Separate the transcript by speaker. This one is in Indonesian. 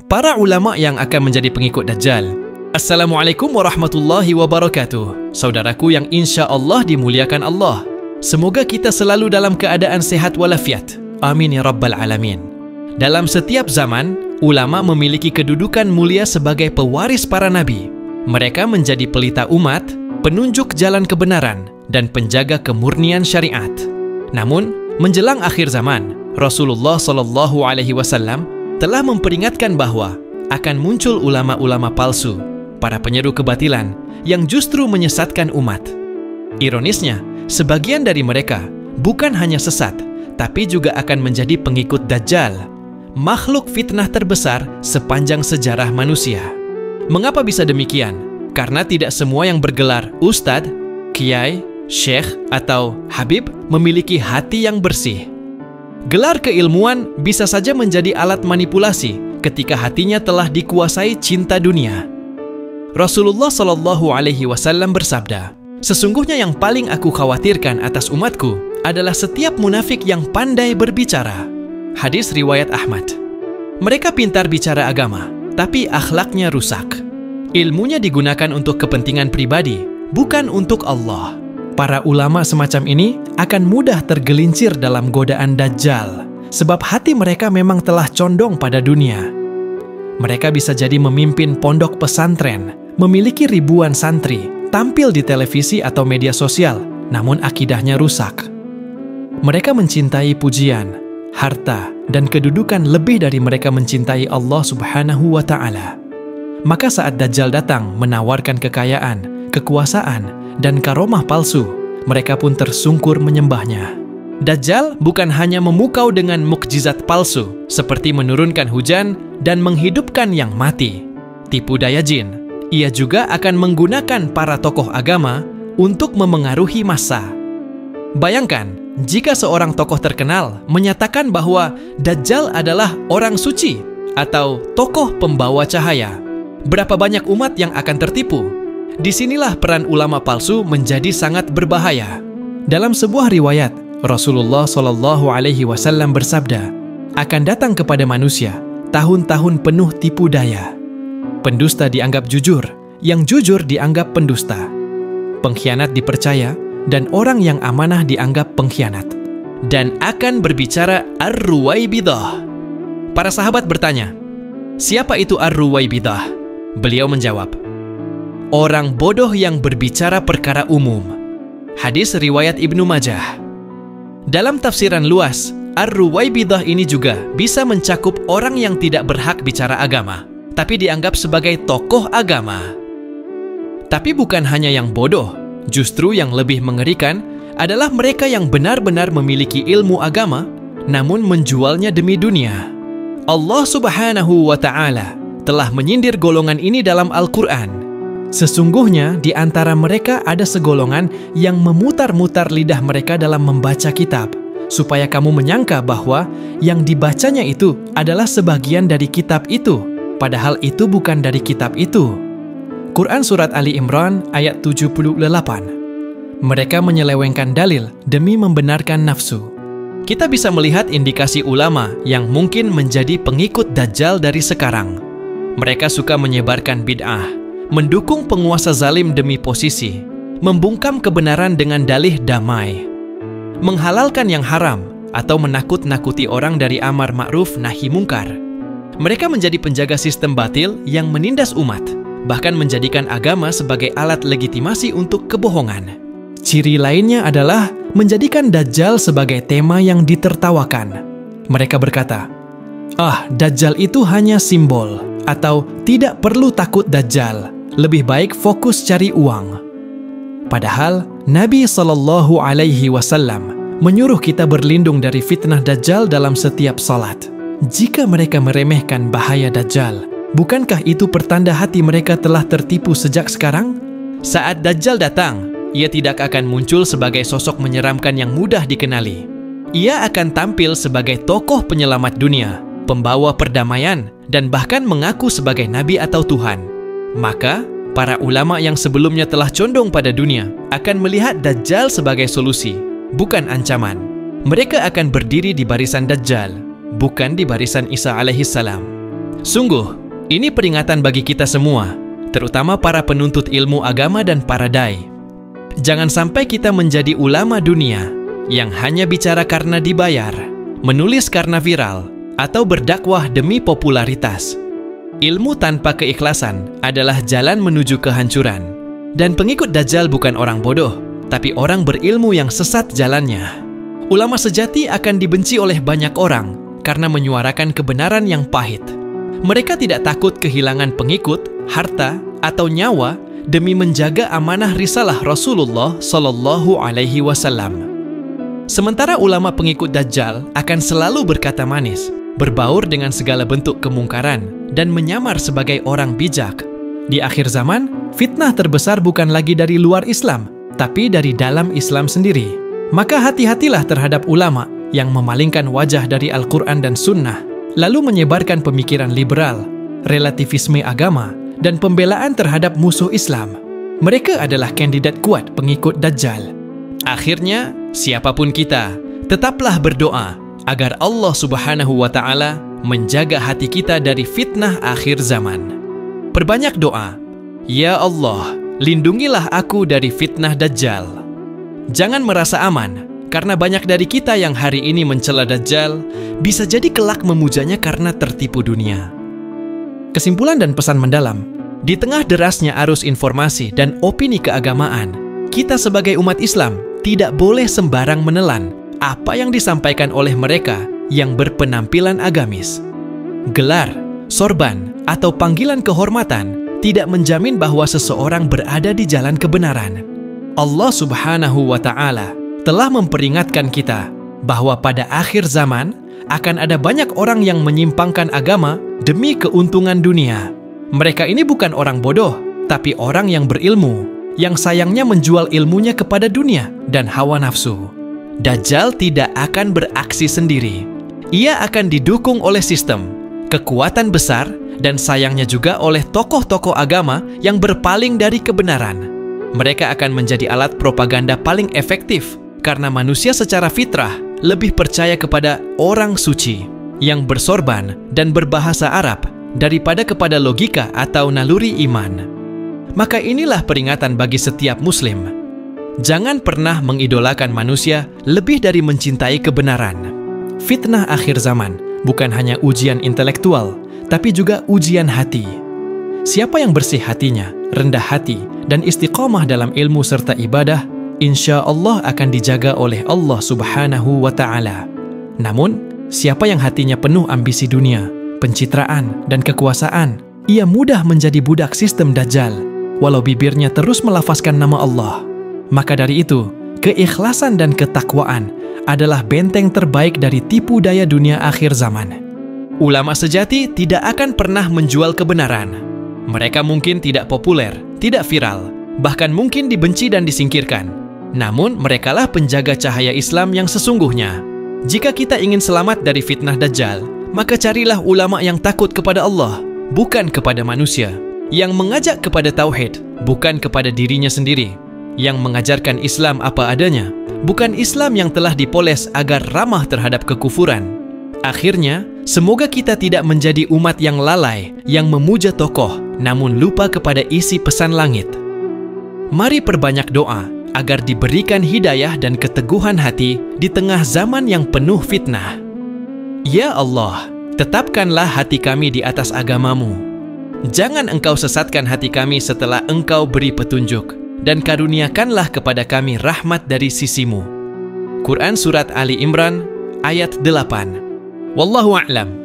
Speaker 1: para ulama yang akan menjadi pengikut Dajjal. Assalamualaikum warahmatullahi wabarakatuh. Saudaraku yang insya Allah dimuliakan Allah, semoga kita selalu dalam keadaan sehat walafiat. Amin ya rabbal alamin. Dalam setiap zaman, ulama memiliki kedudukan mulia sebagai pewaris para nabi. Mereka menjadi pelita umat, penunjuk jalan kebenaran, dan penjaga kemurnian syariat. Namun, menjelang akhir zaman, Rasulullah SAW telah memperingatkan bahwa akan muncul ulama-ulama palsu, para penyeru kebatilan yang justru menyesatkan umat. Ironisnya, sebagian dari mereka bukan hanya sesat, tapi juga akan menjadi pengikut Dajjal, makhluk fitnah terbesar sepanjang sejarah manusia. Mengapa bisa demikian? Karena tidak semua yang bergelar Ustadz, Kiai, Syekh, atau Habib memiliki hati yang bersih. Gelar keilmuan bisa saja menjadi alat manipulasi ketika hatinya telah dikuasai cinta dunia. Rasulullah SAW bersabda, "Sesungguhnya yang paling aku khawatirkan atas umatku adalah setiap munafik yang pandai berbicara." Hadis riwayat Ahmad. Mereka pintar bicara agama, tapi akhlaknya rusak. Ilmunya digunakan untuk kepentingan pribadi, bukan untuk Allah. Para ulama semacam ini akan mudah tergelincir dalam godaan Dajjal, sebab hati mereka memang telah condong pada dunia. Mereka bisa jadi memimpin pondok pesantren, memiliki ribuan santri, tampil di televisi atau media sosial, namun akidahnya rusak. Mereka mencintai pujian, harta, dan kedudukan lebih dari mereka mencintai Allah Subhanahu wa Ta'ala. Maka saat Dajjal datang menawarkan kekayaan, kekuasaan, dan karomah palsu, mereka pun tersungkur menyembahnya. Dajjal bukan hanya memukau dengan mukjizat palsu, seperti menurunkan hujan dan menghidupkan yang mati, tipu daya jin. Ia juga akan menggunakan para tokoh agama untuk memengaruhi massa. Bayangkan, jika seorang tokoh terkenal menyatakan bahwa Dajjal adalah orang suci atau tokoh pembawa cahaya, berapa banyak umat yang akan tertipu? Disinilah peran ulama palsu menjadi sangat berbahaya. Dalam sebuah riwayat, Rasulullah SAW bersabda, akan datang kepada manusia tahun-tahun penuh tipu daya. Pendusta dianggap jujur, yang jujur dianggap pendusta. Pengkhianat dipercaya, dan orang yang amanah dianggap pengkhianat. Dan akan berbicara Ar-Ruwaibidah. Para sahabat bertanya, siapa itu Ar-Ruwaibidah? Beliau menjawab, orang bodoh yang berbicara perkara umum. Hadis riwayat Ibnu Majah. Dalam tafsiran luas, Ar-Ruwaibidah ini juga bisa mencakup orang yang tidak berhak bicara agama, tapi dianggap sebagai tokoh agama. Tapi bukan hanya yang bodoh, justru yang lebih mengerikan adalah mereka yang benar-benar memiliki ilmu agama, namun menjualnya demi dunia. Allah Subhanahu wa Ta'ala telah menyindir golongan ini dalam Al-Quran. Sesungguhnya di antara mereka ada segolongan yang memutar-mutar lidah mereka dalam membaca kitab, supaya kamu menyangka bahwa yang dibacanya itu adalah sebagian dari kitab itu, padahal itu bukan dari kitab itu. Quran Surat Ali Imran ayat 78. Mereka menyelewengkan dalil demi membenarkan nafsu. Kita bisa melihat indikasi ulama yang mungkin menjadi pengikut Dajjal dari sekarang. Mereka suka menyebarkan bid'ah, mendukung penguasa zalim demi posisi, membungkam kebenaran dengan dalih damai, menghalalkan yang haram, atau menakut-nakuti orang dari amar ma'ruf nahi mungkar. Mereka menjadi penjaga sistem batil yang menindas umat, bahkan menjadikan agama sebagai alat legitimasi untuk kebohongan. Ciri lainnya adalah menjadikan Dajjal sebagai tema yang ditertawakan. Mereka berkata, Dajjal itu hanya simbol, atau tidak perlu takut Dajjal, lebih baik fokus cari uang. Padahal Nabi SAW menyuruh kita berlindung dari fitnah Dajjal dalam setiap salat. Jika mereka meremehkan bahaya Dajjal, bukankah itu pertanda hati mereka telah tertipu sejak sekarang? Saat Dajjal datang, ia tidak akan muncul sebagai sosok menyeramkan yang mudah dikenali. Ia akan tampil sebagai tokoh penyelamat dunia, pembawa perdamaian, dan bahkan mengaku sebagai nabi atau Tuhan. Maka, para ulama yang sebelumnya telah condong pada dunia akan melihat Dajjal sebagai solusi, bukan ancaman. Mereka akan berdiri di barisan Dajjal, bukan di barisan Isa alaihissalam. Sungguh, ini peringatan bagi kita semua, terutama para penuntut ilmu agama dan para dai. Jangan sampai kita menjadi ulama dunia yang hanya bicara karena dibayar, menulis karena viral, atau berdakwah demi popularitas. Ilmu tanpa keikhlasan adalah jalan menuju kehancuran. Dan pengikut Dajjal bukan orang bodoh, tapi orang berilmu yang sesat jalannya. Ulama sejati akan dibenci oleh banyak orang karena menyuarakan kebenaran yang pahit. Mereka tidak takut kehilangan pengikut, harta, atau nyawa demi menjaga amanah risalah Rasulullah Sallallahu Alaihi Wasallam. Sementara ulama pengikut Dajjal akan selalu berkata manis, berbaur dengan segala bentuk kemungkaran, dan menyamar sebagai orang bijak. Di akhir zaman, fitnah terbesar bukan lagi dari luar Islam, tapi dari dalam Islam sendiri. Maka hati-hatilah terhadap ulama yang memalingkan wajah dari Al-Quran dan Sunnah, lalu menyebarkan pemikiran liberal, relativisme agama, dan pembelaan terhadap musuh Islam. Mereka adalah kandidat kuat pengikut Dajjal. Akhirnya, siapapun kita, tetaplah berdoa agar Allah Subhanahu wa Ta'ala menjaga hati kita dari fitnah akhir zaman. Perbanyak doa, Ya Allah, lindungilah aku dari fitnah Dajjal. Jangan merasa aman, karena banyak dari kita yang hari ini mencela Dajjal bisa jadi kelak memujanya karena tertipu dunia. Kesimpulan dan pesan mendalam, di tengah derasnya arus informasi dan opini keagamaan, kita sebagai umat Islam tidak boleh sembarang menelan apa yang disampaikan oleh mereka yang berpenampilan agamis. Gelar, sorban, atau panggilan kehormatan tidak menjamin bahwa seseorang berada di jalan kebenaran. Allah Subhanahu wa Ta'ala telah memperingatkan kita bahwa pada akhir zaman akan ada banyak orang yang menyimpangkan agama demi keuntungan dunia. Mereka ini bukan orang bodoh, tapi orang yang berilmu, yang sayangnya menjual ilmunya kepada dunia dan hawa nafsu. Dajjal tidak akan beraksi sendiri. Ia akan didukung oleh sistem, kekuatan besar, dan sayangnya juga oleh tokoh-tokoh agama yang berpaling dari kebenaran. Mereka akan menjadi alat propaganda paling efektif karena manusia secara fitrah lebih percaya kepada orang suci yang bersorban dan berbahasa Arab daripada kepada logika atau naluri iman. Maka inilah peringatan bagi setiap muslim. Jangan pernah mengidolakan manusia lebih dari mencintai kebenaran. Fitnah akhir zaman bukan hanya ujian intelektual, tapi juga ujian hati. Siapa yang bersih hatinya, rendah hati, dan istiqomah dalam ilmu serta ibadah, insya Allah akan dijaga oleh Allah Subhanahu wa Ta'ala. Namun, siapa yang hatinya penuh ambisi dunia, pencitraan, dan kekuasaan, ia mudah menjadi budak sistem Dajjal, walau bibirnya terus melafazkan nama Allah. Maka dari itu, keikhlasan dan ketakwaan adalah benteng terbaik dari tipu daya dunia akhir zaman. Ulama sejati tidak akan pernah menjual kebenaran. Mereka mungkin tidak populer, tidak viral, bahkan mungkin dibenci dan disingkirkan. Namun, merekalah penjaga cahaya Islam yang sesungguhnya. Jika kita ingin selamat dari fitnah Dajjal, maka carilah ulama yang takut kepada Allah, bukan kepada manusia, yang mengajak kepada tauhid, bukan kepada dirinya sendiri, yang mengajarkan Islam apa adanya, bukan Islam yang telah dipoles agar ramah terhadap kekufuran. Akhirnya, semoga kita tidak menjadi umat yang lalai, yang memuja tokoh, namun lupa kepada isi pesan langit. Mari perbanyak doa agar diberikan hidayah dan keteguhan hati di tengah zaman yang penuh fitnah. Ya Allah, tetapkanlah hati kami di atas agamamu. Jangan Engkau sesatkan hati kami setelah Engkau beri petunjuk, dan karuniakanlah kepada kami rahmat dari sisimu. Quran Surat Ali Imran ayat 8. Wallahu a'lam.